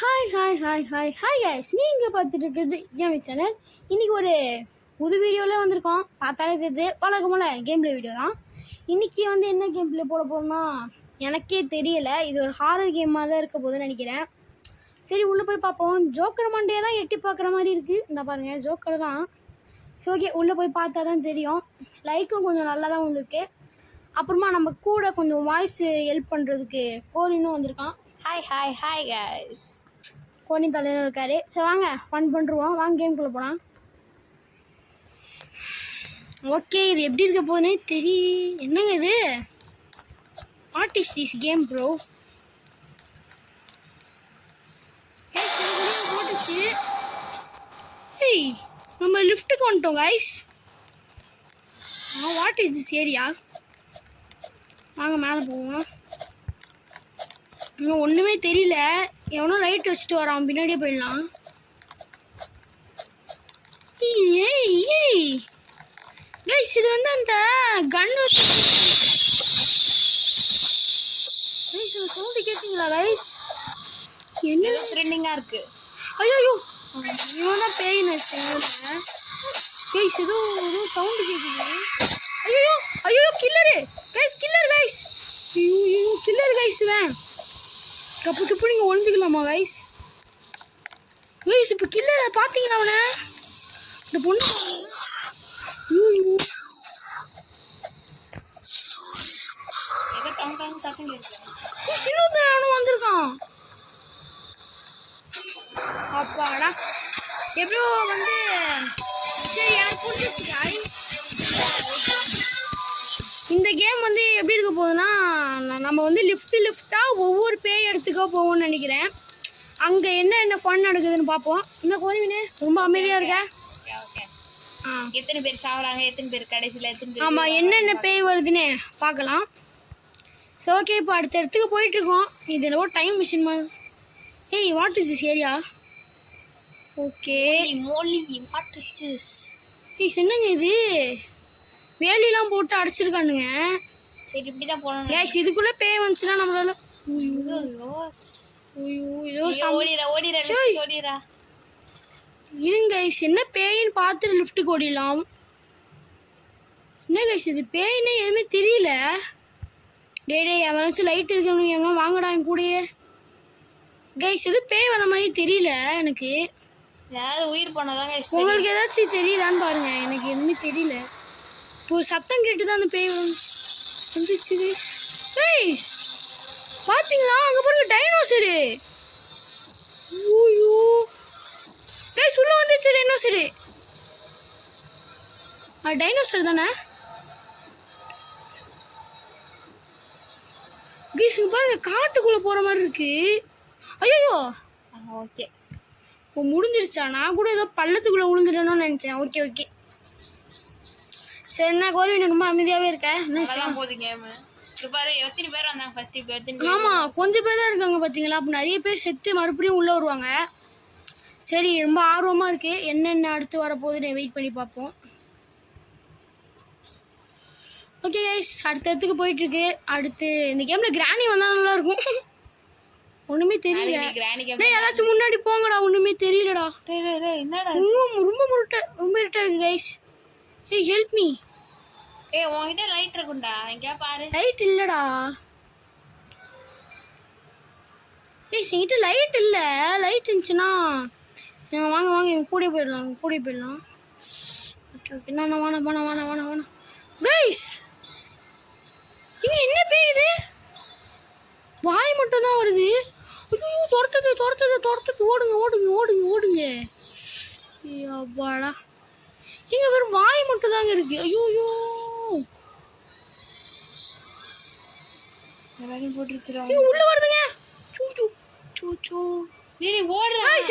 Hi guys, நீங்கள் பார்த்துட்டு இருக்கிறது கேம் சேனல். இன்றைக்கி ஒரு புது வீடியோவில் வந்திருக்கோம். பார்த்தாலே தெரியுது, வழக்கம்போல கேம் பிளே வீடியோ தான். இன்றைக்கி என்ன கேம் பிளே போட போகிறோம்னா எனக்கே தெரியலை. இது ஒரு ஹாரர் கேமாக தான் இருக்க போதுன்னு நினைக்கிறேன். சரி, உள்ளே போய் பார்ப்போம். ஜோக்கர் மண்டே தான் எட்டி பார்க்குற மாதிரி இருக்குது. இந்த பாருங்கள், ஜோக்கர் தான். சரி, ஓகே, உள்ளே போய் பார்த்தா தான் தெரியும். லைக்கும் கொஞ்சம் நல்லா தான் வந்திருக்கு. அப்புறமா நம்ம கூட கொஞ்சம் வாய்ஸ் ஹெல்ப் பண்ணுறதுக்கு கோரினும் வந்திருக்கான். Hi guys. கோனி தலைவர் இருக்காரு. சரி, வாங்க ஃபன் பண்ணுருவோம். வாங்க கேம்குள்ளே போகலாம். ஓகே, இது எப்படி இருக்க போகுதுன்னே என்னங்க இது? What is this game bro? போட்டுச்சு. ஹேய், நம்ம லிஃப்ட்டுக்கு வந்துட்டோம் guys. What is this area? வாங்க மேலே போவோம். இன்னும் ஒன்றுமே தெரியல. எவனோ லைட் வச்சுட்டு வரான், பின்னாடியே போயிடலாம். ஏய் கைஸ், இது அந்த கன் சவுண்டு கேட்டீங்களா கைஸ்? என்ன ட்ரெண்டிங்காக இருக்கு? ஐயோ, இவன் தான் பேய் நினைச்சேன். கைஸ், ஏதோ சவுண்டு கேட்குது. ஐயோ கில்லரு கைஸ், ஐயோ கில்லர் கைஸ். இவன் கப்பு சுப்பு நீங்கள் ஒழிஞ்சிக்கலாமா கைஸ்? இப்போ கில்லரை பார்த்தீங்களா? அவனை இந்த பொண்ணு சின்னவனும் வந்திருக்கான். அப்பாடா, எப்படியோ சரி, எனக்கு பிடிச்சிருச்சு. இந்த கேம் எப்படி இருக்க போகுதுன்னா, நம்ம லிஃப்டாக ஒவ்வொரு பேய் இடத்துக்கோ போவோம்னு நினைக்கிறேன். அங்கே என்ன ஃபன் நடக்குதுன்னு பார்ப்போம். இன்னும் கோரிவினே ரொம்ப அமைதியாக இருக்க. எத்தனை பேர் சாகுறாங்க, எத்தனை பேர் கடைசியில், எத்தனை பேர் ஆமாம், என்னென்ன பேய் வருதுன்னு பார்க்கலாம். சரி, ஓகே, இப்போ அடுத்த இடத்துக்கு போயிட்டுருக்கோம். இது என்னவோ டைம் மிஷின் மாதிரி. ஏய், what is this area? Okay, what is this? ஏய், என்னங்க இது? வேலிலாம் போட்டு அடைச்சிருக்கானுங்க. சரி, இப்படி தான் போகணும். கேஸ், இதுக்குள்ளே பேய் வந்துச்சுன்னா நம்மளால ஓடிரா. இருங்க கைஸ், என்ன பேயின்னு பார்த்துட்டு லிஃப்ட்டுக்கு ஓடிடலாம். என்ன கைஸ், இது பேயின்னு எதுவுமே தெரியல. டே எவனாச்சும் லைட் இருக்கணும், எவனா வாங்கடா என் கூடயே. கைஸ், எது பேய் வர மாதிரி தெரியல எனக்கு. ஏதாவது உயிர் போனதாங்க. உங்களுக்கு ஏதாச்சும் தெரியுதான்னு பாருங்க, எனக்கு எதுவுமே தெரியல. இப்போ சத்தம் கேட்டு தான் அந்த பேய் வந்துச்சு கைஸ். கைஸ், பார்த்தீங்களா? அங்கே பாருங்க, டைனோசரு. ஐயோ கைஸ், உள்ள வந்துச்சு டைனோசரு. டைனோசர் தானே கைஸ்? இங்கே பாருங்க, காட்டுக்குள்ளே போகிற மாதிரி இருக்கு. ஐயோ, ஓகே, இப்போ முடிஞ்சிருச்சா? நான் கூட ஏதோ பள்ளத்துக்குள்ளே விழுந்துட்டேன்னு நினச்சேன். ஓகே, சரி. என்ன கோரிவின் ரொம்ப அமைதியாகவே இருக்கேன். போகுது கேமு. எத்தனை பேர் வந்தாங்க ஃபர்ஸ்ட்? இப்போ ஆமாம், கொஞ்சம் பேர் தான் இருக்காங்க பார்த்தீங்களா? அப்போ நிறைய பேர் செத்து மறுபடியும் உள்ளே வருவாங்க. சரி, ரொம்ப ஆர்வமாக இருக்குது. என்னென்ன அடுத்து வரப்போகுதுன்னு வெயிட் பண்ணி பார்ப்போம். ஓகே கைஸ், அடுத்த இடத்துக்கு போயிட்டுருக்கு. அடுத்து இந்த கேமில் கிராணி வந்தால் நல்லாயிருக்கும். ஒன்றுமே தெரியல. யாராச்சும் முன்னாடி போங்கடா, ஒன்றுமே தெரியலடா. என்னடா ரொம்ப இருட்டாக இருக்குது கைஸ். ஏய், ஹெல்ப் மீ. உன்கிட்ட லைட் இருக்குண்டா, எங்க பாரு. லைட் இல்லடா. என்கிட்ட லைட் இல்லை. லைட் இருந்துச்சுன்னா வாங்க இவன் கூட போயிடலாம். ஓகே, நான் வாணா கைஸ். இங்க என்ன பெய்யுது? வாய் மட்டும் தான் வருது. ஐயோ, துரத்துது. ஓடுங்க. அப்பாடா, இங்க வெறும் வாய் மட்டும் தாங்க இருக்கு. ஐயோ, உள்ள வருதுங்க.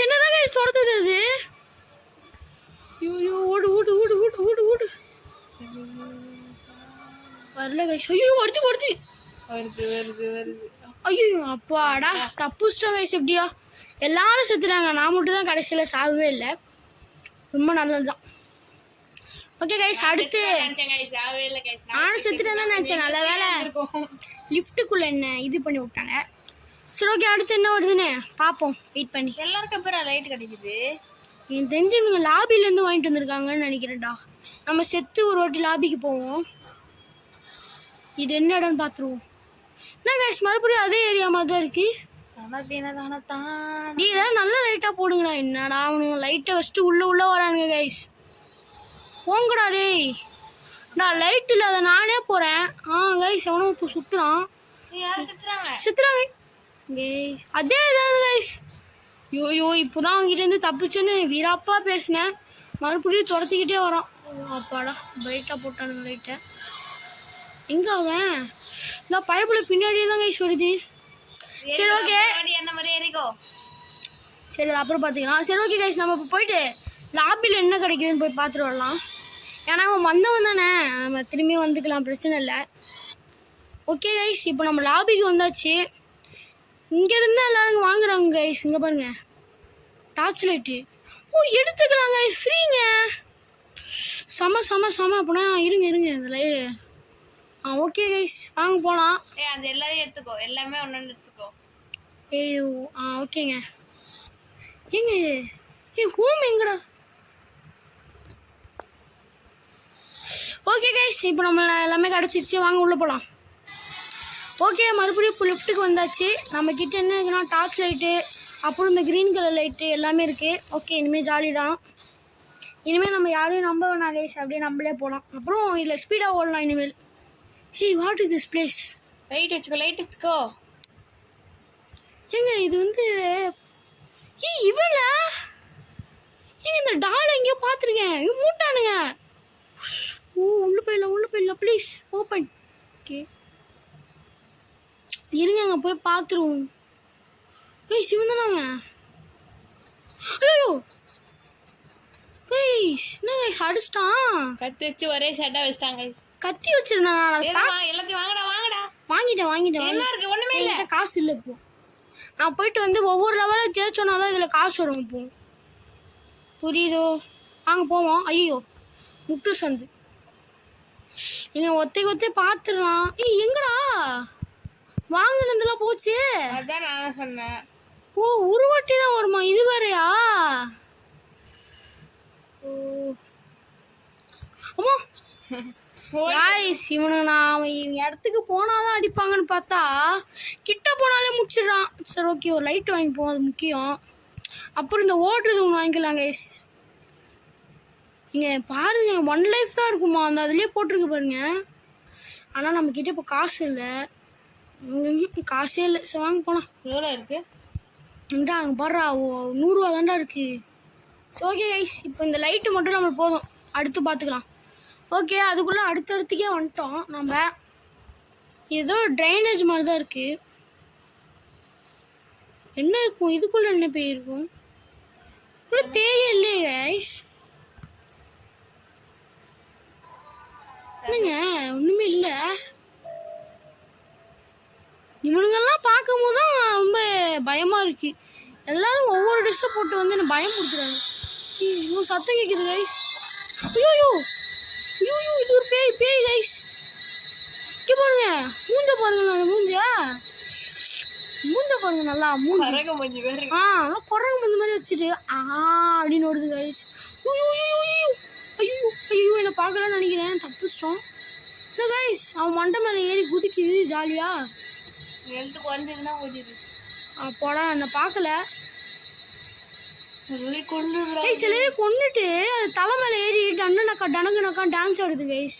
என்னதான் கைஸ் துரத்துது அது? ஐயோ, ஓடு. வரல கைஸ். ஐயோ, வருது. ஐயோ, அப்பாடா, தப்புச்சிட்டோம் கைஸ். எப்படியா எல்லாரும் செத்துறாங்க, நான் மட்டும் தான் கடைசியில் சாகவே இல்லை. ரொம்ப நல்லதுதான். ஓகே கைஸ், அடுத்து நானும் செத்துட்டேன் தான் நினச்சேன். நல்ல வேலை லிஃப்ட்டுக்குள்ளே என்ன இது பண்ணி விட்டாங்க. சரி ஓகே, அடுத்து என்ன வருதுன்னு பார்ப்போம், வெயிட் பண்ணி. எல்லாருக்கும் அப்புறம் லைட் கிடைக்குது. எனக்கு தெரிஞ்சு இவங்க லாபிலேருந்து வாங்கிட்டு வந்திருக்காங்கன்னு நினைக்கிறேன்டா. நம்ம செத்து ஒரு வாட்டி லாபிக்கு போவோம். இது என்ன இடம்னு பார்த்துருவோம். என்ன கைஸ், மறுபடியும் அதே ஏரியா மாதிரி தான் இருக்கு. நீ இதெல்லாம் நல்ல லைட்டாக போடுங்கடா. என்னடா அவனுங்க லைட்டை வச்சுட்டு உள்ள வரானுங்க கைஸ். போங்கடா டேய். நான் லைட் இல்லாத நானே போகிறேன். கைஸ் எவனும் இப்போ சுற்றுறான். சுற்றுறாங்க கைஸ். அதே ஏதாவது கைஸ். யோ இப்போதான் அவங்ககிட்டேருந்து தப்பிச்சுன்னு வீராப்பா பேசினேன். மறுபடியும் துரத்திக்கிட்டே வரான். அப்பாடா பைட்டாக போட்டானுங்க லைட்டை. எங்கே அவன்? இந்த பைப்பில் பின்னாடியே தான் கைஸ் வருது. சரி ஓகே, சரி அப்புறம் பார்த்துக்கலாம். சரி ஓகே கைஸ், நம்ம இப்போ போயிட்டு லாபியில் என்ன கிடைக்குதுன்னு போய் பார்த்துட்டு வரலாம். ஏன்னா அவன் வந்தவன் தானே, நம்ம திரும்பி வந்துக்கலாம், பிரச்சனை இல்லை. ஓகே கைஸ், இப்போ நம்ம லாபிக்கு வந்தாச்சு. இங்கேருந்து எல்லாரும் வாங்குறாங்க கைஸ். இங்கே பாருங்க, டார்ச் லைட்டு. எடுத்துக்கலாம் கைஸ், ஃப்ரீங்க. செம அப்படின்னா இருங்க இதில். ஓகே கைஸ், வாங்க போகலாம். அந்த எல்லாத்தையும் எடுத்துக்கோ, எல்லாமே ஒன்று எடுத்துக்கோ. ஐயோ ஓகேங்க. ஏங்க ஹோம் எங்கடா? ஓகே கைஸ், இப்போ நம்ம எல்லாமே கிடச்சிருச்சு, வாங்க உள்ளே போகலாம். ஓகே, மறுபடியும் இப்போ லெஃப்ட்டுக்கு வந்தாச்சு. நம்மக்கிட்ட என்ன இருக்குன்னா டார்ச் லைட்டு, அப்புறம் இந்த க்ரீன் கலர் லைட்டு எல்லாமே இருக்குது. ஓகே, இனிமேல் ஜாலி தான். இனிமேல் நம்ம யாரையும் நம்ப வேணாம் கைஸ், அப்படியே நம்மளே போகலாம். அப்புறம் இதில் ஸ்பீடாக ஓடலாம் இனிமேல். Hey, what is this place? Light வச்சுக்கோ. ஏங்க இது வந்து இவள ஏங்க இந்த டால் எங்கேயோ பார்த்துருக்கேன். இவன் மூட்டானுங்க. உள்ள போயிடலாம் ப்ளீஸ் ஓப்பன். ஓகே இருங்க, அங்கே போய் பார்த்துருவோம். சிவன் தானே? ஐயோ கைஸ், என்ன கைஸ் அடிச்சிட்டான்? கத்தி வச்சு ஒரே செட்டா வச்சிட்டாங்க. கத்தி வச்சிருந்தான். எல்லாத்தையும் வாங்கடா. வாங்கிட்டேன். என்ன இருக்கு? ஒண்ணுமே இல்ல. காசு இல்லை இப்போ. நான் போயிட்டு வந்து ஒவ்வொரு லெவலில் ஜெயிச்சோன்னா தான் இதில் காசு வரும். இப்போ புரியுதோ? வாங்க போவோம். ஐயோ முட்டு சந்து எங்க ஒத்தை பார்த்துடலாம். எங்கடா வாங்கினதுலாம் போச்சு? அதான் நான் சொன்னேன். ஒரு வாட்டி தான் வருமா? இது வேறையா? அம்மா இவனுக்கு நான் இடத்துக்கு போனாதான் அடிப்பாங்கன்னு பார்த்தா கிட்ட போனாலே முடிச்சிடுறான். சரி ஓகே, ஒரு லைட் வாங்கிப்போம், அது முக்கியம். அப்புறம் இந்த ஓடுறது ஒன்று வாங்கிக்கலாம் கைஸ். இங்கே பாருங்க, 1 லைஃப் தான் இருக்குமா, அந்த அதுலேயே போட்டிருக்கு பாருங்க. ஆனால் நம்மக்கிட்ட இப்போ காசு இல்லை, காசே இல்லை. சரி வாங்க போலாம். எவ்வளோ இருக்கு? அங்கே பாடுறா 100 ரூபா தான்டா இருக்கு. ஸோ ஓகே கைஸ், இப்போ இந்த லைட்டு மட்டும் நம்மளுக்கு போதும், அடுத்து பார்த்துக்கலாம். ஓகே, அதுக்குள்ளே அடுத்தடுத்துக்கே வந்துட்டோம் நம்ம. ஏதோ ட்ரைனேஜ் மாதிரி தான் இருக்குது. என்ன இருக்கும் இதுக்குள்ளே? என்ன பேய் இருக்கும்? இவ்வளோ பேயே இல்லையே கைஸ். என்னங்க ஒன்றுமே இல்லை. இவனுங்கெல்லாம் பார்க்கும் போது தான் ரொம்ப பயமாக இருக்குது. எல்லாரும் ஒவ்வொரு ட்ரெஸ்ஸை போட்டு வந்து என்ன பயம் கொடுக்குறாங்க. இன்னும் சத்தம் கேட்குது கைஸ். ஐயோ இது ஒரு பேய் கைஸ். இங்கே பாருங்க, மூஞ்ச பாருங்க. மூஞ்ச பாருங்க, நல்லா மூஞ்சி. நல்லா குரங்கு மூஞ்சி மாதிரி வச்சுட்டு அப்படின்னு ஓடுது கைஸ். ஐயோ என்னை பார்க்கலான்னு நினைக்கிறேன், தப்பிச்சிட்டோம். இல்லை கைஸ், அவன் மண்டை மேலே ஏறி குதிக்குது ஜாலியா. அப்போடா என்னை பார்க்கல. சில பேர் கொண்டுட்டு அது தலை மேலே ஏறி டனக்கு டான்ஸ் ஆடுது கைஸ்.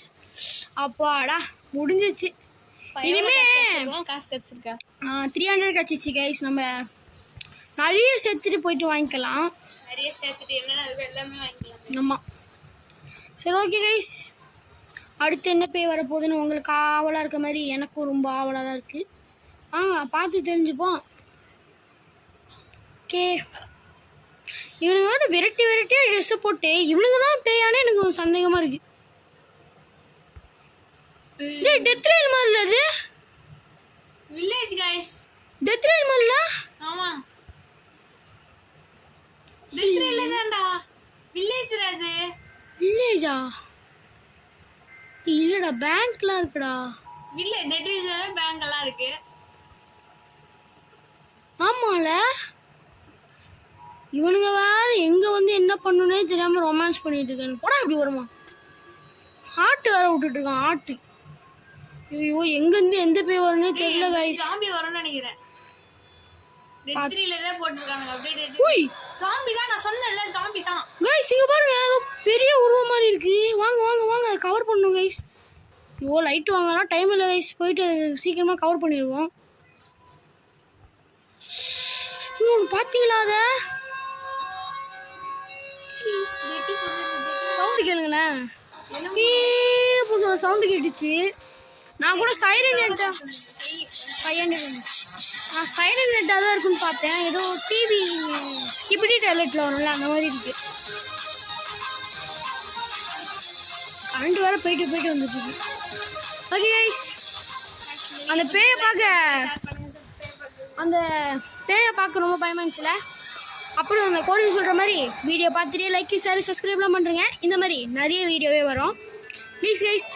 அப்பாடா முடிஞ்சிச்சு. இனிமே 300 கிடச்சிச்சு கைஸ். நம்ம நிறைய சேர்த்துட்டு போயிட்டு வாங்கிக்கலாம். ஆமாம். சரி ஓகே கைஸ், அடுத்து என்ன பேய் வரப்போகுதுன்னு உங்களுக்கு ஆவலாக இருக்க மாதிரி எனக்கும் ரொம்ப ஆவலாக தான் இருக்குது. பார்த்து தெரிஞ்சுப்போம். ஓகே, இவனுங்க வந்து வெரைட்டியாக ட்ரெஸ்ஸை போட்டு இவனுங்க தான் பேயானே எனக்கு சந்தேகமாக இருக்குது. டெத் லைன் மாதிரி இல்லை, அது வில்லேஜ் கைஸ். டெத் லைன் மாதிரி இல்லை. ஆமாம், டெத் லைன் தான்டா. வில்லேஜ் அது. வில்லேஜா? இல்லைடா, பேங்க்லாம் இருக்குடா. வில்லேஜ் டெட் லைன் பேங்க் எல்லாம் இருக்கு. ஆமால இவனுங்க வேற எங்க வந்து என்ன பண்ணுனே தெரியாம ரொமான்ஸ் பண்ணிட்டு இருக்கானு போடா இப்படி வருமா ஆட்டு வேற விட்டுட்டு இருக்கான் ஆட்டு ஐயோ எங்க இருந்து எந்த பேய் வரும்னே தெரியல கைஸ் ஜாம்பி வரும்னு நினைக்கிறேன் Dead 3ல தான் போட்டுருக்காங்க அப்டேட் உய் ஜாம்பி தான் நான் சொன்னேன்ல ஜாம்பி தான் கைஸ் இங்க பாருங்க ஏதோ பெரிய உருவம் மாதிரி இருக்கு வாங்க வாங்க வாங்க அதை கவர் பண்ணணும் கைஸ் ஐயோ லைட் வாங்கலாம் டைம் இல்லை கைஸ் போயிட்டு சீக்கிரமா கவர் பண்ணிடுவோம் பாத்தீங்களா அத சவுண்ட் கேளுங்களேன் சவுண்ட் கேட்டுச்சு நான் கூட சைரன் நெட்டா நான் சைரன் நெட்டாக தான் இருக்குன்னு பார்த்தேன் ஏதோ டிவி ஸ்கிபிடி டாய்லெட்டில் வரும்ல அந்த மாதிரி இருக்கு கரண்ட் வேற போயிட்டு போயிட்டு வந்துட்டு இருக்கு ஓகே கைஸ் அந்த பேயை பார்க்க ரொம்ப பயமா இருந்துச்சுல அப்புறம் அந்த கோடிங் சொல்கிற மாதிரி வீடியோ பார்த்துட்டு லைக் ஷேர் சப்ஸ்கிரைப்லாம் பண்ணுறேங்க இந்த மாதிரி நிறைய வீடியோவே வரும் ப்ளீஸ் கைஸ்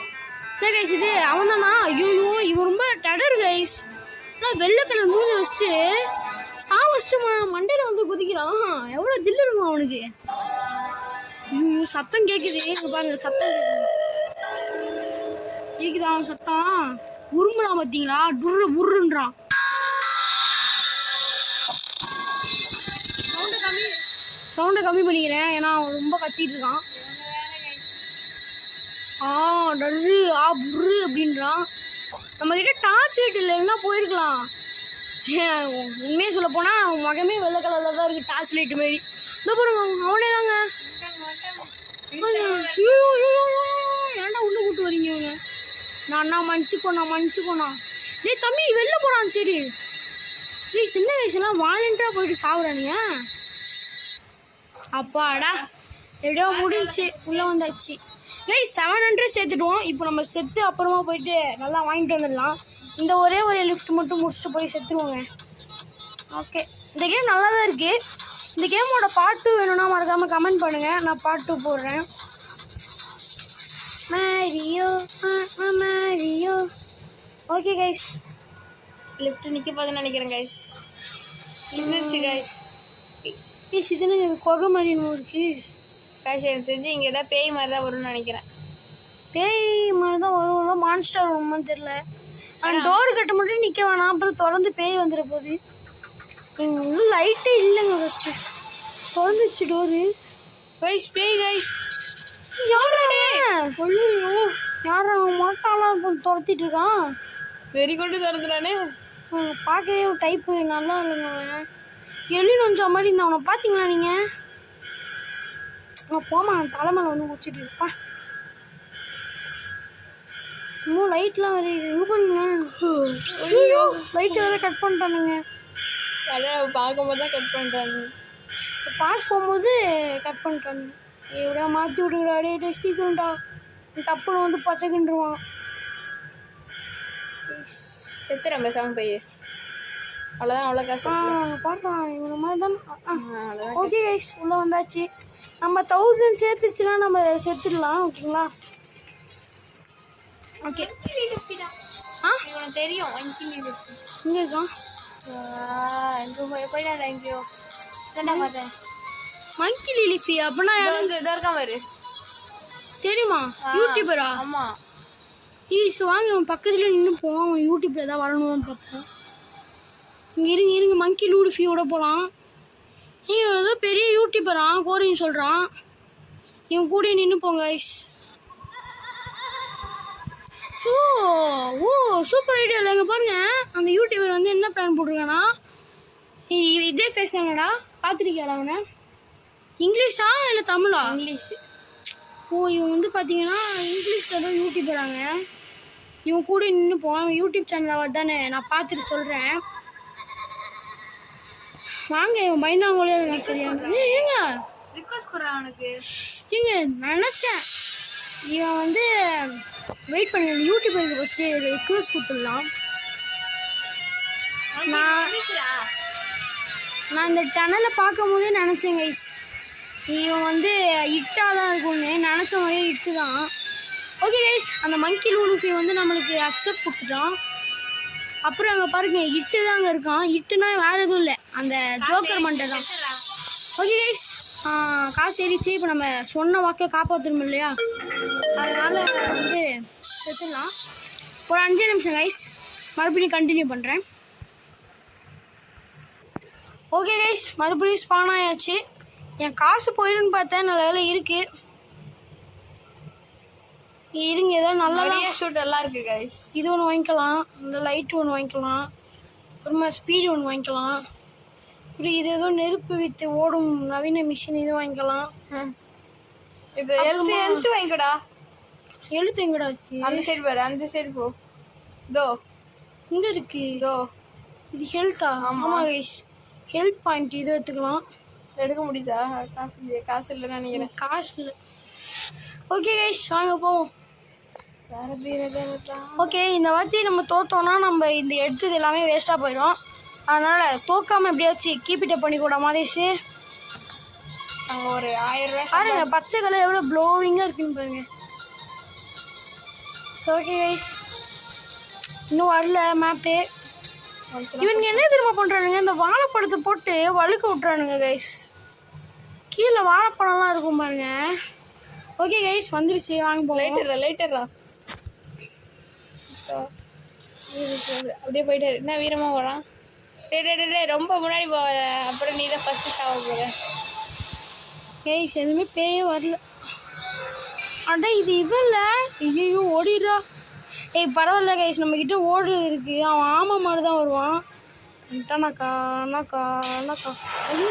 இல்லை கைஸ் இது அவன் தானா ஐயோ இவன் ரொம்ப டடர் கைஸ் ஆனால் வெள்ளை கலர் மூஞ்சி வச்சுட்டு வச்சுட்டு மண்டையில் வந்து குதிக்கிறான் எவ்வளோ தில்லு இருக்கும் அவனுக்கு ஐயோ சத்தம் கேட்குது இங்கே பாருங்க சத்தம் கேட்குது அவன் சத்தம் உருமுறான் பார்த்தீங்களா புர்ருன்றான் சவுண்டை கம்மி பண்ணிக்கிறேன் ஏன்னா அவன் ரொம்ப கத்திட்டு இருக்கான் டர்ரு புர்ரு அப்படின்றான் நம்மக்கிட்ட டார்ச் லைட் இல்லைன்னா போயிருக்கலாம் உண்மையே சொல்ல போனால் அவன் மகமே வெள்ளை கலரில் தான் இருக்குது டார்ச் லைட்டு மாரி இந்த பாருங்க அவனே தாங்க ஏன்டா உள்ளே கூப்பிட்டு வரீங்க அவங்க நான் மன்னிச்சுக்கோண்ணா டேய் தம்பி வெளில போனான் சரி டேய் சின்ன வயசுலாம் வாலண்டராக போயிட்டு சாப்பிட்றானுங்க அப்பாடா எப்படியோ முடிஞ்சு உள்ளே வந்தாச்சு டேய் 700 சேர்த்துட்டோம் இப்போ நம்ம செத்து அப்புறமா போயிட்டு நல்லா வாங்கிட்டு வந்துடலாம் இந்த ஒரே ஒரு லிஃப்ட் மட்டும் முடிச்சுட்டு போய் செத்துருவோங்க ஓகே இந்த கேம் நல்லா தான் இருக்குது இந்த கேமோட பார்ட் 2 வேணும்னா மறக்காமல் கமெண்ட் பண்ணுங்கள் நான் பார்ட் 2 போடுறேன் மேரியோ ஓகே கைஸ் லிஃப்ட் நிக்க போகுதுன்னு நினைக்கிறேன் கைஸ் நின்னுச்சு கைஸ் இதுன்னு கொகை மாதிரி இன்னும் இருக்குது கைஸ் எனக்கு தெரிஞ்சு இங்கே ஏதாவது பேய் மாதிரி தான் வரும்னு நினைக்கிறேன் பேய் மாதிரி தான் வரும் மான்ஸ்டர் வருமான்னு தெரில அந்த டோர் கட்ட மட்டும் நிற்க வேணாம் அப்புறம் தொடர்ந்து பேய் வந்துட போகுது இன்னும் லைட்டே இல்லைங்க ஃபஸ்ட்டு திறந்துச்சு டோரு கைஸ் பேய் கைஸ் யாராடே ஐயோ யார் அவன் மாட்டாலாம் துரத்திட்டு இருக்கான் வெறி கொண்டு திறந்துடானே பார்க்கவே ஒரு டைப்பு நல்லா இல்லைங்க அவன் எள்ளி நொஞ்சா மாதிரி இருந்தான் அவனை பார்த்தீங்களா நீங்கள் போமா தலைமையில் வந்து முடிச்சுட்டு இருப்பா இன்னும் லைட்லாம் வேறு இது பண்ணுங்க ஐயோ லைட் வேறு கட் பண்ணிட்டானுங்க அதான் பார்க்கும்போது தான் கட் பண்ணுறாங்க பார்க்க போகும்போது கட் பண்ணிட்டானுங்க எப்படியா மாற்றி விடுங்கடா டே சீக்கிரம்டா டப்புன்னு வந்து பச்சைக்கின்றுவான் செத்துறேன் பேசாமல் போய் அவ்வளோதான் அவ்வளோ காசு பார்க்கலாம் இவங்க மாதிரி தான் ஓகே கைஸ் உள்ளே வந்தாச்சு நம்ம 1000 சேர்த்துச்சுன்னா நம்ம செத்துடலாம் ஓகேங்களா ஓகே இவனுக்கு தெரியும் இங்கே இருக்கான் போயிடாத எங்கேயோ தானே பார்த்தேன் மங்கி லிலிஃபி அப்படின்னா இதோ இருக்கான் பாரு தெரியுமா யூடியூபரா ஆமாம் ஈஸ் வாங்க அவன் பக்கத்துலேயே நின்று போவான் அவன் யூடியூப்பில் ஏதாவது வரணும்னு பார்ப்போம் இங்கே இருங்க மங்கி லூடிஃபியோட போகலாம் இவன் ஏதோ பெரிய யூடியூபரான் கோரின்னு சொல்கிறான் இவன் கூட நின்று போங்க ஐஸ் ஓ சூப்பர் ஐடியா இல்லைங்க பாருங்க அந்த யூடியூபர் வந்து என்ன பிளான் போட்டிருக்கானா இதே ஃபேஸ் தானடா பார்த்துருக்கியாடா அவனை இங்கிலீஷா இல்லை தமிழா இங்கிலீஷ் இவன் வந்து பார்த்தீங்கன்னா இங்கிலீஷில் தான் யூடியூபராங்க இவன் கூட நின்று போவான் யூடியூப் சேனல் தானே நான் பார்த்துட்டு சொல்கிறேன் வாங்க இவன் பயந்தாங்களே சரியான ஏங்க ரிக்வெஸ்ட் கொடுறான் அவனுக்கு ஏங்க நினச்சேன் இவன் வந்து வெயிட் பண்ணி யூடியூபருக்கு ஃபஸ்ட்டு ரிக்வெஸ்ட் கொடுத்துடலாம் நான் இந்த டனலை பார்க்கும் போதே நினச்சேன் கைஸ் இவன் வந்து இட்டாக தான் இருக்கும்னு நினச்ச மாதிரியே இட்டு தான் ஓகே கைஸ் அந்த மங்கி லூலுஃபி வந்து நம்மளுக்கு அக்செப்ட் கொடுத்துட்டான் அப்புறம் அங்கே பாருங்க இட்டு தான் அங்கே இருக்கான். இட்டுனா வேறு எதுவும் இல்லை, அந்த ஜோக்கர் மண்டை தான். ஓகே கைஸ், காசு ஏறிச்சு. இப்போ நம்ம சொன்ன வாக்கை காப்பாற்றணும் இல்லையா, அதனால் வந்து செத்துடலாம். ஒரு 5 நிமிஷம் கைஸ், மறுபடியும் கண்டினியூ பண்ணுறேன். ஓகே கைஸ், மறுபடியும் ஸ்பான் ஆயாச்சு. என் காசு போயிடுன்னு பார்த்தேன், நல்ல வேலை இருக்குது. இருங்க, ஏதோ நல்லா ஷூட் எல்லாம் இருக்கு கைஸ். இது ஒன்று வாங்கிக்கலாம், இந்த லைட் ஒன்று வாங்கிக்கலாம், அப்புறமா ஸ்பீடு ஒன்று வாங்கிக்கலாம், அப்புறம் இது ஏதோ நெருப்பு வித்து ஓடும் நவீன மிஷின் இது வாங்கிக்கலாம். இது எழுத்து வாங்கிக்கடா. எழுத்து எங்கடா இருக்கு? அந்த சைடு பாரு, அந்த சைடு போ. தோ இங்கே இருக்கு. தோ இது ஹெல்த்தா? ஆமாம் கைஸ், ஹெல்த் பாயிண்ட் இது எடுத்துக்கலாம். எடுக்க முடியுதா? காசு இல்லைன்னு நினைக்கிறேன். காசு இல்லை. ஓகே கைஸ், வாங்க போவோம். ஓகே, இந்த வாட்டி நம்ம தோத்தோம்னா நம்ம இந்த எடுத்தது எல்லாமே வேஸ்ட்டாக போயிடும். அதனால் தோக்காமல் எப்படியாச்சும் கீப்பிட்ட பண்ணி கூட மாதேஷு. நாங்கள் ஒரு 1000 ரூபாய் பாருங்க, பச்சை கலர் எவ்வளோ ப்ளோவிங்காக இருக்குன்னு பாருங்க. ஓகே கைஸ், இன்னும் வரல மேப்பு. இவனுங்க என்ன திரும்ப பண்ணுறானுங்க, இந்த வாழைப்பழத்தை போட்டு வழுக்க விட்றானுங்க கைஸ். கீழே வாழைப்பழம்லாம் இருக்கும் பாருங்க. ஓகே கைஸ், வந்துருச்சு, வாங்க போவோம். லைட்டரா அப்படியே போயிட்டு என்ன வீரமா போறான். டேய் ரொம்ப முன்னாடி போ, அப்புறம் நீ தான் ஃபர்ஸ்ட் சாவ போற. கைஸ், எதுவுமே பேயே வரல. அட இது இவல்ல, ஐயோ ஓடிடுறா. ஏய் பரவாயில்ல கைஸ், நம்மக்கிட்ட ஓடுறது இருக்குது. அவன் ஆமை மாதிரி தான் வருவான். அண்ணாக்கா அண்ணாக்கா அண்ணாக்கா, ஐயோ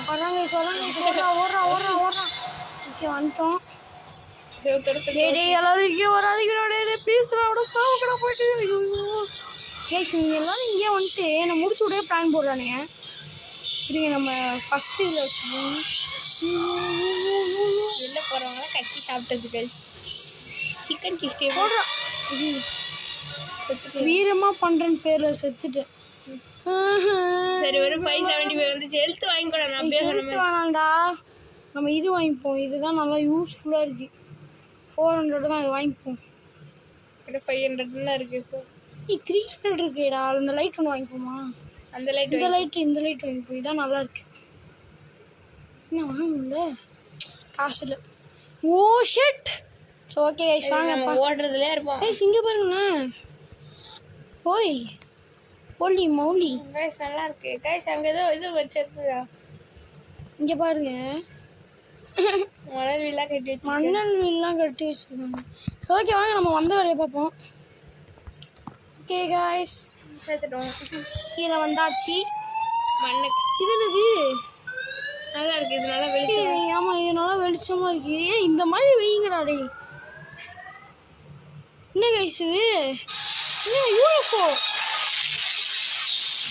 வராங்க வராங்க, ஓடுறான் ஓடுறான் ஓடுறான். ஓகே, வந்துட்டோம். எல்லாரும் இங்கே வராதிங்களோட பீஸ்லாம் சாவுக்கடா போயிட்டு. ஐயோ கைஸ், நீங்கள் எல்லாரும் இங்கே வந்துட்டு என்னை முடிச்சு விடவே பிளான் போடுறானுங்க. சரிங்க, நம்ம ஃபஸ்ட்டு இதில் வச்சுக்கோங்க. வெளில போகிறவங்க கச்சி சாப்பிட்டது கைஸ். சிக்கன் சிக்ஸ்டி போடுறான். வீரமாக பண்ணுறேன்னு பேரில் செத்துட்டேன். சரி, ஒரு 575 வந்து ஹெல்த் வாங்கிக்கூடாது. நான் அப்படியே சொன்னேன் வேணாண்டா, நம்ம இது வாங்கிப்போம். இதுதான் நல்லா யூஸ்ஃபுல்லாக இருக்குது. 400 தான், இது வாங்கிப்போம். 500 தான் இருக்குது. இப்போ 300 இருக்குடா. அந்த லைட் ஒன்று வாங்கிப்போமா? அந்த லைட், இந்த லைட் வாங்கிப்போம். இதான் நல்லா இருக்கு. என்ன வாங்கல, காசு இல்லை. Oh shit. So okay guys, வாங்க ஓடுறதுலே இருப்போம். கைஸ் இங்கே பாருங்களேன். ஓய் ஒலி மௌலி கைஸ், நல்லா இருக்கு கைஸ். அங்கே ஏதோ இது வச்சிருக்கா, இங்கே பாருங்க. மணல் வீலாம் கட்டி வச்சு வச்சுருக்காங்க. ஸோ ஓகே, வாங்க நம்ம வந்த வேலையை பார்ப்போம். ஓகே கைஸ், சேர்த்துட்டோம். கீழே வந்தாச்சு. மண்ணு இது என்னது, நல்லா இருக்கு. இது நல்லா வெளிச்சம். ஆமாம், இது நல்லா வெளிச்சமாக இருக்கு. ஏன் இந்த மாதிரி வெயிங்கடா டே. என்ன கைஸ் இது, என்ன யூஎஃப்ஓ?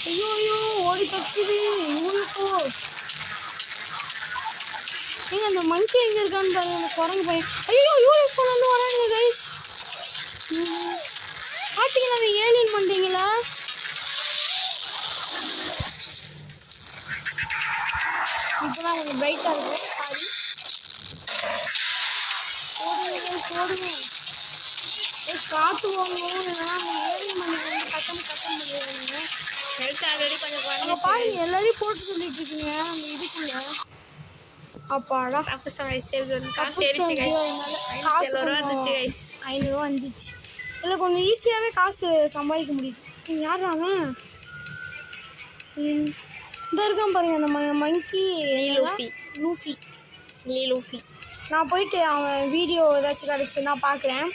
ஐயோ ஐயோ, ஓடி தச்சுது யூஎஃப்ஓ. ஏங்க அந்த மங்கி எங்கே இருக்கான்னு பாருங்க, அந்த குரங்கு பையன். ஐயோ, யூஎஃப்ஓலேருந்து வரானுங்க கைஸ். பார்த்தீங்களா, அந்த ஏலியன் பண்ணுறீங்களா? இப்போதான் கொஞ்சம் பிரைட்டாக இருக்கும். சாரி, ஓடுங்க பார்த்து போகணும். ஏலியன் பண்ணி கட்டம் முடியாதுங்க. ஹெல்த் ஆல்ரெடி கொஞ்சம் அங்கே பாருங்க, எல்லாரையும் போட்டு சொல்லிட்டு இருக்குங்க அந்த இதுக்குள்ள. அப்பாடா, காசு ரூபா இருந்துச்சு கைஸ். 500 வந்துச்சு. இல்லை கொஞ்சம் ஈஸியாகவே காசு சம்பாதிக்க முடியுது. யாராங்க இந்த இருக்கான் பாருங்க, அந்த மங்கி லூஃபி. நான் போயிட்டு அவன் வீடியோ ஏதாச்சும் கிடச்சி நான் பார்க்குறேன்.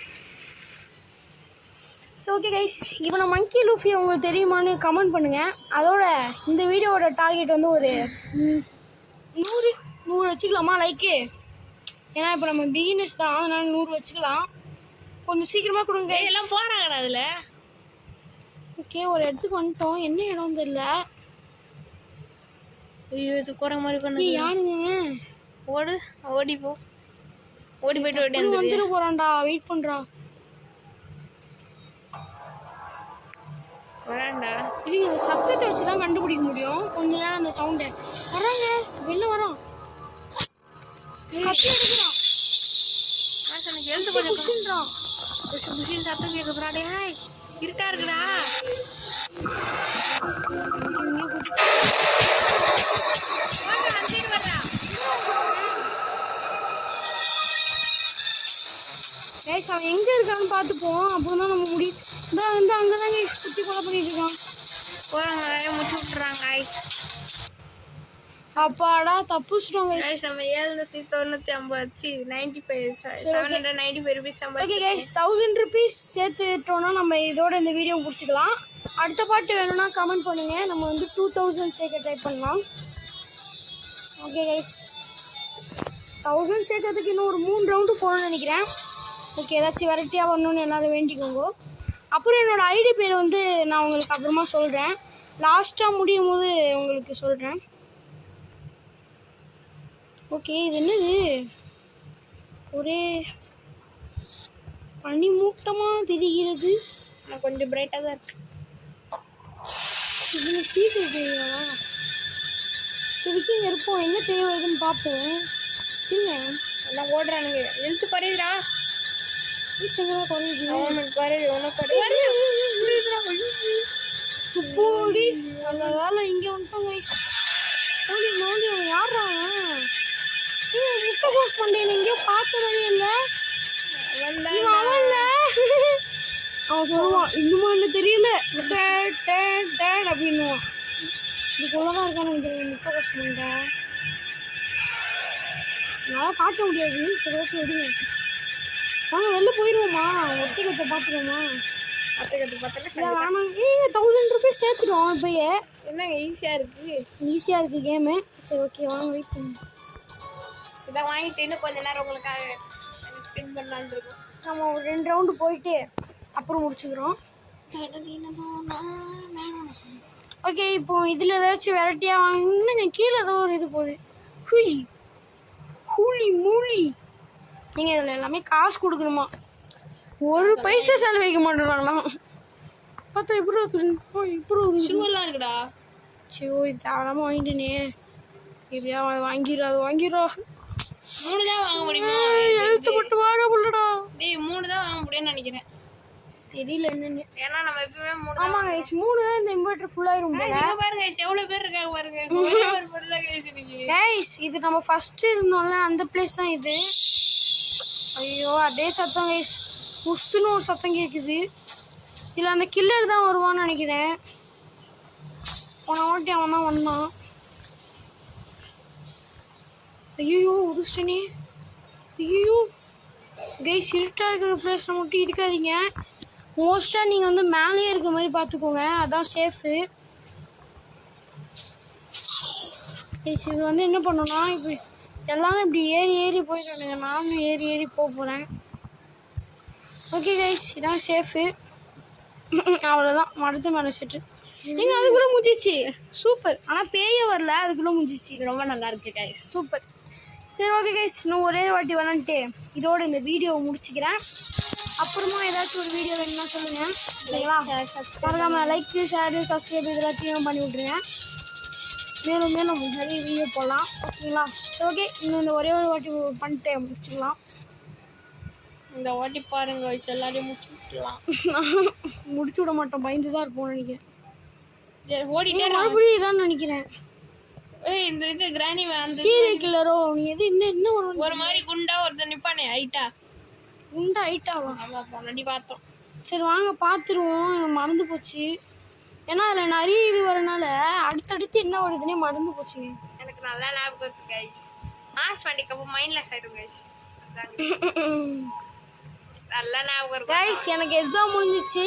ஸோ ஓகே கைஸ், இப்போ நான் மங்கி லூஃபி உங்களுக்கு தெரியுமான்னு கமெண்ட் பண்ணுங்கள். அதோட இந்த வீடியோவோட டார்கெட் வந்து ஒரு 100 வச்சுக்கலாமா லைக்கு? ஏன்னா இப்போ நம்ம பிகினர்ஸ் தான், அதனால 100 வச்சுக்கலாம். கொஞ்சம் சீக்கிரமாக கொடுங்க. எல்லாம் போகிறாங்கடா அதில். ஓகே, ஒரு இடத்துக்கு வந்துட்டோம். என்ன இடம் தெரியல. ஐயோ, இது குறை மாதிரி பண்ணு. யாருங்க? ஓடி போயிட்டு வந்துட போகிறான்டா, வெயிட் பண்ணுறா. வரான்டா. இல்லைங்க, அந்த சத்தத்தை வச்சு தான் கண்டுபிடிக்க முடியும். கொஞ்ச நேரம் அந்த சவுண்டை. வராங்க, வெளில வரோம். இருட்டா இருக்குடா. கைஸ் அவன் எங்க இருக்கான்னு பார்த்துப்போம். அப்புறம் தான் நம்ம முடியும். இந்த வந்து அங்கதாங்க சுத்தி கொலை பண்ணிட்டு இருக்கான். போறாங்க முடிச்சு விட்டுறாங்க. அப்பாடா தப்புச்சிட்டோம் கைஸ். நம்ம 795 795 rupees ஓகே கைஸ் 1000 rupees சேர்த்துட்டோம்னா நம்ம இதோட இந்த வீடியோ முடிச்சுக்கலாம். அடுத்த பாட்டு வேணும்னா கமெண்ட் பண்ணுங்க. நம்ம வந்து 2000 சேர்க்க ட்ரை பண்ணலாம். ஓகே கைஸ் 1000 சேர்க்கறதுக்கு இன்னும் ஒரு 3 ரவுண்டு போகணும்னு நினைக்கிறேன். ஓகே ஏதாச்சும் வெரைட்டியாக வரணும்னு எல்லாரும் வேண்டிக்கோங்க. அப்புறம் என்னோடய ஐடி பேர் வந்து நான் உங்களுக்கு அப்புறமா சொல்கிறேன். லாஸ்ட்டாக முடியும் போது உங்களுக்கு சொல்கிறேன். ஓகே இது என்னது ஒரே பனிமூட்டமாக தெரிகிறது. கொஞ்சம் பிரைட்டாக தான் இருக்கு. இது சீட் இருக்குங்களா? இதுக்கு இங்கே இருப்போம். என்ன தேவைன்னு பார்ப்போம். இல்லை எல்லாம் ஓடுறானுங்க. எழுத்து குறையுதுடா. வீட்டுங்களாம் குறையுது. குறையுது உனக்கு குறையுது. போடி அந்த வேலை இங்கே வந்துட்டோம் கைஸ். ஓடி மோடி அவன் யார்றாங்க? முட்டை போஸ்ட் பண்ணேன். எங்கேயோ பார்த்த மாதிரியே இல்லை. அவன் இல்லை. அவன் சொல்லுவான் இன்னுமா என்ன தெரியல அப்படின்னுவான். இதுக்குள்ளதான் இருக்கான்னு நினைக்கிறேன். முட்டை போஸ்ட் பண்ணிட்டேன். என்னால் காட்ட முடியாது. சரி ஓகே விடுங்க. வாங்க வெளில போயிடுவோமா? ஒத்திகத்தை பார்த்துருவோமா? ஒத்திகத்தை பார்த்தாலே வேணாம். 1000 rupees சேர்த்துட்டோம். இப்போயே என்னங்க ஈஸியாக இருக்குது. ஈஸியாக இருக்குது கேமு. சரி ஓகே வாங்க வெயிட் பண்ணுங்க. இதான் வாங்கிட்டு இன்னும் கொஞ்சம் நேரம் உங்களுக்காக ஸ்பெண்ட் பண்ணலான்னு இருக்கும். நம்ம ஒரு 2 ரவுண்டு போயிட்டு அப்புறம் முடிச்சுக்கிறோம். ஓகே இப்போ இதில் ஏதாச்சும் வெரைட்டியாக வாங்கினா கீழே ஏதோ ஒரு இது போகுது. ஹுய் ஹூலி மூலி. நீங்கள் இதில் எல்லாமே காசு கொடுக்கணுமா? ஒரு பைசா செலவு வைக்க மாட்டேறாங்களாம். பார்த்தா இப்படி ஷூவெல்லாம் இருக்குடா. சரி இது தேவையில்லாமல் வாங்கிட்டேனே. எப்படியா வாங்கிடுறா. 3 தான் வாங்க முடியுமா? எழுத்து மட்டும் வாங்க முடியலடா. டேய் 3 தான் வாங்க முடியும்னு நினைக்கிறேன். தெரியல என்னன்னு. ஏன்னா நம்ம எப்பவுமே 3. ஆமாங்க கைஸ் 3 தான் இந்த இன்வெர்ட்டர் ஃபுல் ஆயிரும் போல. பாருங்க கைஸ் எவ்வளவு பேர் இருக்காங்க பாருங்க. ஒரு பொருளா கைஸ் இருக்கு. கைஸ் இது நம்ம ஃபர்ஸ்ட் இருந்தோம்ல அந்த பிளேஸ் தான் இது. ஐயோ அதே சத்தம் கைஸ். உஸ்ஸுன்னு ஒரு சத்தம் கேட்குது. இதில் அந்த கில்லர் தான் வருவான்னு நினைக்கிறேன். போன வாட்டி அவன் தான் வந்தான். ஐயோ உதுஷ்டனே. ஐயோ கைஸ் இருட்டாக இருக்கிற பிளேஸில் மட்டும் இருக்காதீங்க. மோஸ்ட்டாக நீங்கள் வந்து மேலேயே இருக்க மாதிரி பார்த்துக்கோங்க. அதான் சேஃபு. கைஸ் இது வந்து என்ன பண்ணோன்னா இப்படி எல்லாரும் இப்படி ஏறி போயிடுறானுங்க. நானும் ஏறி போக போகிறேன். ஓகே கைஸ் இதான் சேஃபு. அவ்வளோதான் மரத்து மேலே செட்டு. நீங்கள் அதுக்குள்ளே முடிச்சிச்சு. சூப்பர். ஆனால் பேயே வரல அதுக்குள்ளே முடிச்சிச்சு. ரொம்ப நல்லா இருக்கு கைஸ். சூப்பர். சரி ஓகே கைஸ் இன்னும் ஒரே வாட்டி விளாண்டுட்டு இதோட இந்த வீடியோவை முடிச்சுக்கிறேன். அப்புறமா ஏதாச்சும் ஒரு வீடியோ வேணும்னா சொல்லுங்கள். சரிங்களா? மறக்காமல் லைக் ஷேரு சப்ஸ்கிரைப் இதெல்லாத்தையும் பண்ணி விட்ருங்க. மேலும் நிறைய வீடியோ போடலாம். ஓகேங்களா? சரி ஓகே இன்னும் இந்த ஒரே ஒரு வாட்டி பண்ணிட்டு முடிச்சுக்கலாம். இந்த வாட்டி பாருங்க எல்லாரையும் முடிச்சு விட்டுலாம். முடிச்சு விட மாட்டோம். பயந்து தான் இருப்போம்னு நினைக்கிறேன். ஓடிட்டே மறுபடியும் இதான் நினைக்கிறேன். இந்த இது கிராணி சீரியல் கில்லரோ நீ எது என்ன ஒரு மாதிரி குண்டா ஒருத்தர் நிப்பானே ஹைட்டா. குண்டா ஹைட்டாவா? ஆமாம் முன்னாடி பார்த்தோம். சரி வாங்க பார்த்துருவோம். எனக்கு மறந்து போச்சு. ஏன்னா அதில் நிறைய இது வரனால அடுத்தடுத்து என்ன வருதுன்னே மறந்து போச்சுங்க. எனக்கு நல்லா ஞாபகம் இருக்கு கைஸ். ஆஸ் வண்டிக்கு அப்போ மைண்ட்லெஸ் ஆகிடும் கைஸ். நல்லா ஞாபகம் இருக்கு கைஸ். எனக்கு எக்ஸாம் முடிஞ்சிச்சு.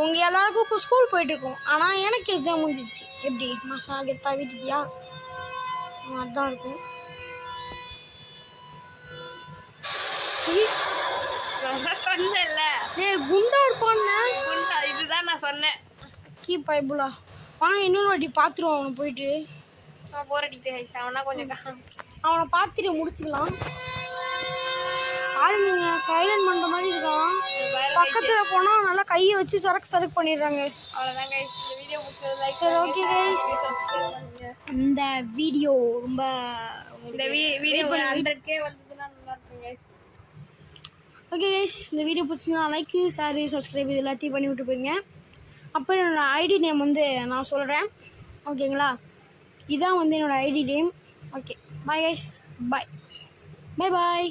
உங்கள் எல்லாருக்கும் இப்போ ஸ்கூல் போயிட்டுருக்கோம். ஆனால் எனக்கு எக்ஸாம் முடிஞ்சிச்சு. எப்படி மசா கெத்தா வீட்டுக்கியா? அதுதான் இருக்கும். சொன்னேன்ல குண்டா இருப்பான்னு. குண்டா இதுதான் நான் சொன்னேன். பைபுலா வாங்க இன்னொரு வாட்டி பார்த்துருவோம். அவனை போயிட்டு போர் அடிக்கிட்டு அவனா கொஞ்சம் அவனை பார்த்துட்டு முடிச்சுக்கலாம். பாருங்க சைலண்ட் பண்ணுற மாதிரி இருக்கான். பக்கத்தில் போனால் நல்லா கையை வச்சு சரக்கு பண்ணிடுறாங்க. அவ்வளோதான் கைஸ் இந்த வீடியோ முடிச்சது. சரி ஓகே கைஸ் இந்த வீடியோ ரொம்ப இந்த வீடியோ 100K வந்ததுன்னா நல்லா இருக்கும் கைஸ். ஓகே கைஸ், இந்த வீடியோ பிடிச்சிங்கன்னா லைக்கு ஷேரு சப்ஸ்கிரைப் இது எல்லாத்தையும் பண்ணி விட்டு போயிருங்க. அப்புறம் என்னோடய ஐடி நேம் வந்து நான் சொல்கிறேன், ஓகேங்களா? இதான் வந்து என்னோடய ID name. Okay bye guys, bye bye பாய்.